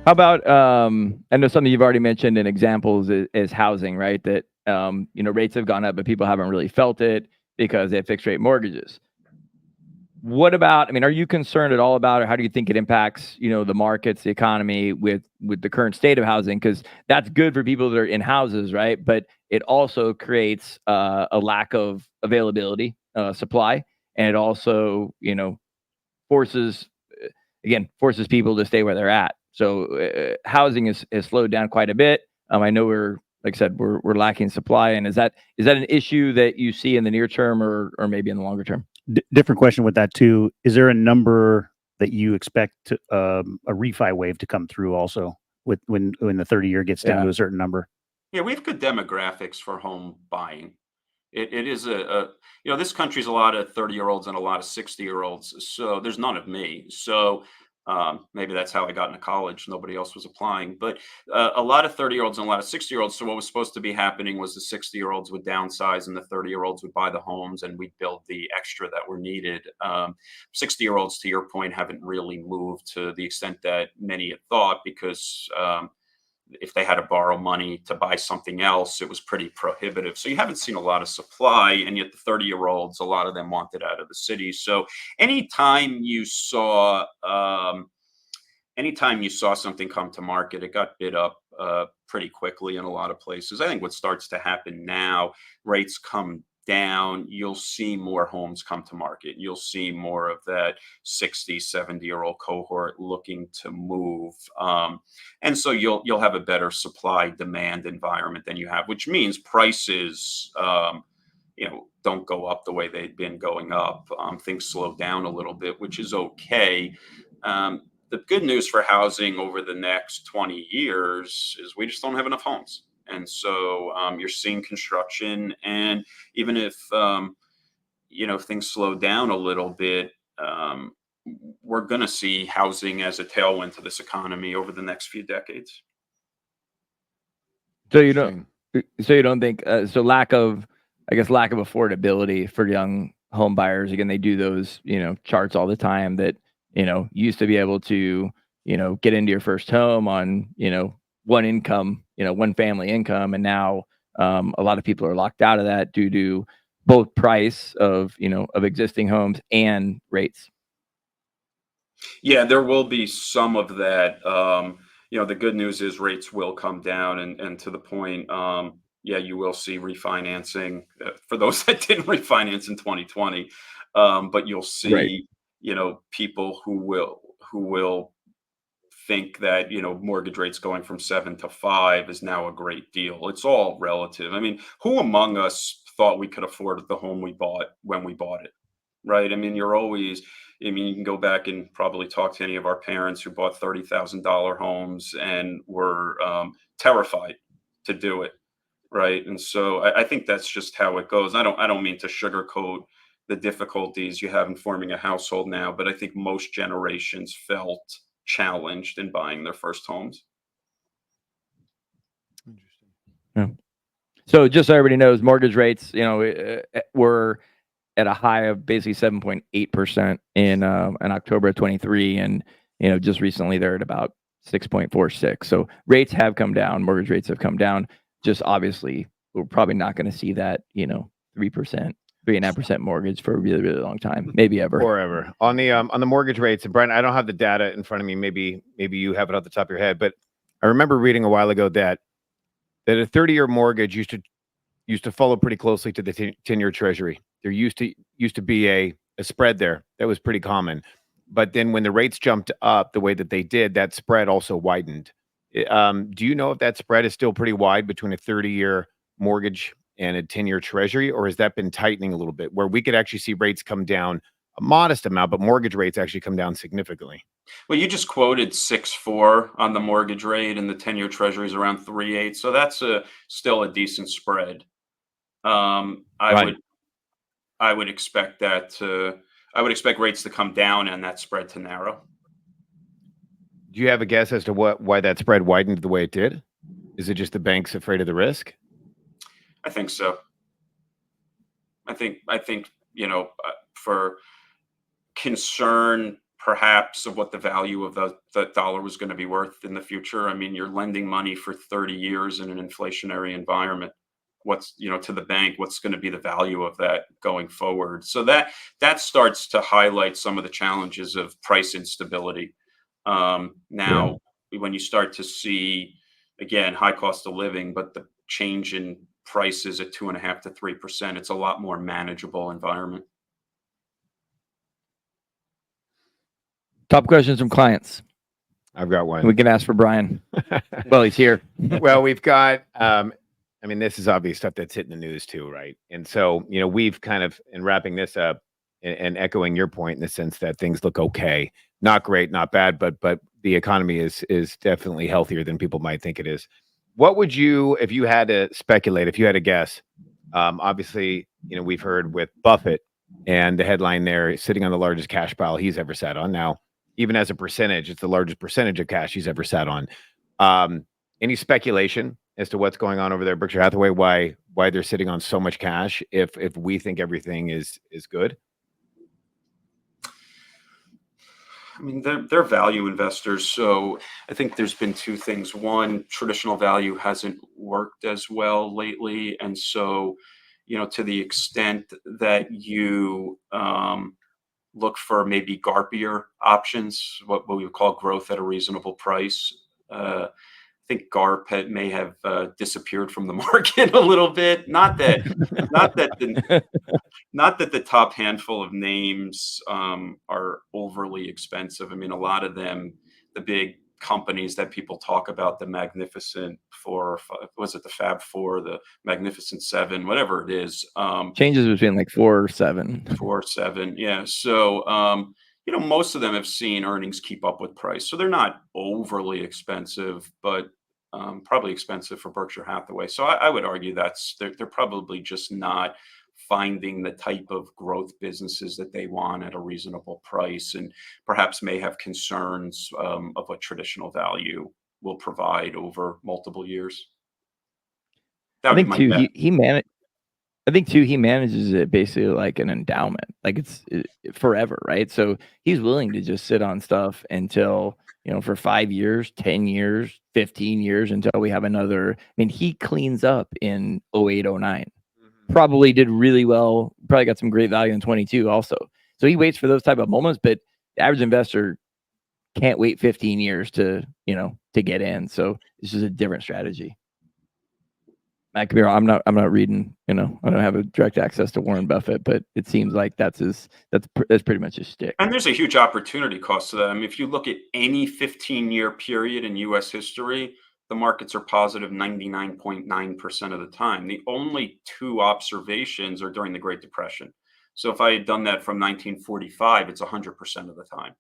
How about, I know something you've already mentioned in examples is housing, right? That, rates have gone up, but people haven't really felt it because they have fixed rate mortgages. What about, I mean, are you concerned at all about, or how do you think it impacts, the markets, the economy with the current state of housing? Because that's good for people that are in houses, right? But it also creates a lack of availability, supply, and it also, forces forces people to stay where they're at. So housing is slowed down quite a bit. I know like I said, we're lacking supply, and is that an issue that you see in the near term or maybe in the longer term? Different question with that too. Is there a number that you expect a refi wave to come through also with when the 30-year gets down to a certain number? Yeah, we have good demographics for home buying. It is this country's a lot of 30-year-olds and a lot of 60-year-olds. So there's none of me. So maybe that's how I got into college. Nobody else was applying, but a lot of 30-year-olds and a lot of 60-year-olds. So what was supposed to be happening was the 60-year-olds would downsize and the 30-year-olds would buy the homes and we'd build the extra that were needed. 60-year-olds, to your point, haven't really moved to the extent that many had thought because if they had to borrow money to buy something else, it was pretty prohibitive. So you haven't seen a lot of supply, and yet the 30-year-olds, a lot of them wanted out of the city. So anytime you saw something come to market, it got bid up pretty quickly in a lot of places. I think what starts to happen now, rates come down, you'll see more homes come to market. You'll see more of that 60, 70-year-old cohort looking to move. And so you'll have a better supply demand environment than you have, which means prices don't go up the way they've been going up. Things slow down a little bit, which is okay. The good news for housing over the next 20 years is we just don't have enough homes. And so you're seeing construction, and even if things slow down a little bit, we're going to see housing as a tailwind to this economy over the next few decades. So you don't think lack of affordability for young home buyers. Again, they do those charts all the time that you used to be able to get into your first home on one income, one family income. And now a lot of people are locked out of that due to both price of existing homes and rates. Yeah, there will be some of that. The good news is rates will come down, and to the point, you will see refinancing for those that didn't refinance in 2020. But you'll see, people who will think that mortgage rates going from 7 to 5 is now a great deal. It's all relative. I mean, who among us thought we could afford the home we bought when we bought it, right? I mean, you can go back and probably talk to any of our parents who bought $30,000 homes and were terrified to do it, right? And so I think that's just how it goes. I don't mean to sugarcoat the difficulties you have in forming a household now, but I think most generations felt challenged in buying their first homes. Interesting. Yeah. So just so everybody knows, mortgage rates, were at a high of basically 7.8% in October of 23, and just recently they're at about 6.46. So rates have come down. Mortgage rates have come down. Just obviously, we're probably not going to see that 3%. 3.5% mortgage for a really, really long time, maybe ever. Forever. On the mortgage rates, and Brian, I don't have the data in front of me. Maybe you have it off the top of your head, but I remember reading a while ago that a 30-year mortgage used to follow pretty closely to the 10-year Treasury. There used to be a spread there that was pretty common, but then when the rates jumped up the way that they did, that spread also widened. Do you know if that spread is still pretty wide between a 30-year mortgage and a 10-year Treasury, or has that been tightening a little bit where we could actually see rates come down a modest amount, but mortgage rates actually come down significantly? Well, you just quoted 6.4 on the mortgage rate, and the 10-year Treasury is around 3.8, so that's still a decent spread. I would expect rates to come down and that spread to narrow. Do you have a guess as to why that spread widened the way it did? Is it just the banks afraid of the risk? I think so. I think for concern perhaps of what the value of the dollar was going to be worth in the future. I mean, you're lending money for 30 years in an inflationary environment. What's, to the bank, what's going to be the value of that going forward? So that starts to highlight some of the challenges of price instability. Now, when you start to see, again, high cost of living, but the change in prices at 2.5% to 3%, it's a lot more manageable environment. Top questions from clients. I've got one. We can ask for Brian. Well, he's here. Well, we've got, this is obvious stuff that's hitting the news too, right? And so, we've kind of, in wrapping this up and echoing your point in the sense that things look okay, not great, not bad, but the economy is definitely healthier than people might think it is. What would you, if you had to speculate, if you had to guess, obviously, we've heard with Buffett and the headline there, sitting on the largest cash pile he's ever sat on. Now, even as a percentage, it's the largest percentage of cash he's ever sat on. Any speculation as to what's going on over there at Berkshire Hathaway? Why they're sitting on so much cash if we think everything is good? I mean, they're value investors. So I think there's been two things. One, traditional value hasn't worked as well lately. And so, to the extent that you look for maybe GARPier options, what we would call growth at a reasonable price. I think GARP may have disappeared from the market a little bit. Not that the top handful of names are overly expensive. I mean, a lot of them, the big companies that people talk about, the Magnificent Four, was it the Fab Four, the Magnificent Seven, whatever it is. Changes between like 4 or 7. 4 or 7, yeah. So, most of them have seen earnings keep up with price. So they're not overly expensive, but probably expensive for Berkshire Hathaway. So I would argue they're probably just not finding the type of growth businesses that they want at a reasonable price, and perhaps may have concerns of what traditional value will provide over multiple years. I think too, he manages it basically like an endowment, like it's forever, right? So he's willing to just sit on stuff until, for 5 years, 10 years, 15 years, until we have another. I mean, he cleans up in 08, 09. Probably did really well, probably got some great value in 22 also. So he waits for those type of moments, but the average investor can't wait 15 years to get in. So this is a different strategy. I could be wrong. I'm not reading, I don't have a direct access to Warren Buffett, but it seems like that's pretty much his stick. And there's a huge opportunity cost to that. I mean, if you look at any 15-year period in U.S. history, the markets are positive 99.9% of the time. The only two observations are during the Great Depression. So if I had done that from 1945, it's 100% of the time.